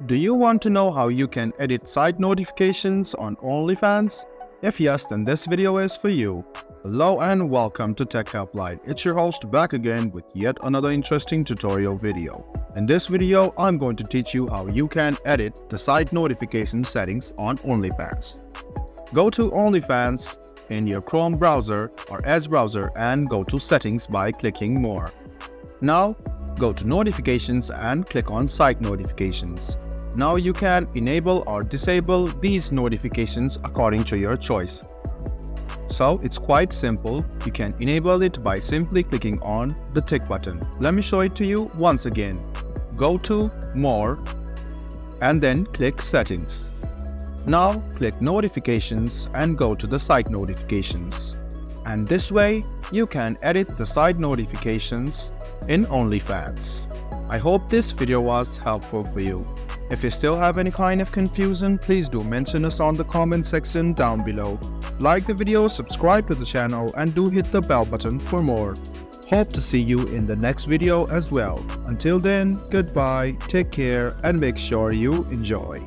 Do you want to know how you can edit site notifications on Onlyfans? If yes, then this video is for you. Hello and welcome to Tech Helpline. It's your host back again with yet another interesting tutorial video. In this video, I'm going to teach you how you can edit the site notification settings on Onlyfans. Go to Onlyfans in your Chrome browser or Edge browser and go to Settings by clicking More. Now, go to Notifications and click on Site Notifications. Now you can enable or disable these notifications according to your choice. So it's quite simple. You can enable it by simply clicking on the tick button. Let me show it to you once again. Go to More and then click Settings. Now click Notifications and go to the Site Notifications. And this way you can edit the site notifications in Onlyfans. I hope this video was helpful for you. If you still have any kind of confusion, please do mention us on the comment section down below. Like the video, subscribe to the channel and do hit the bell button for more. Hope to see you in the next video as well. Until then, goodbye, take care and make sure you enjoy.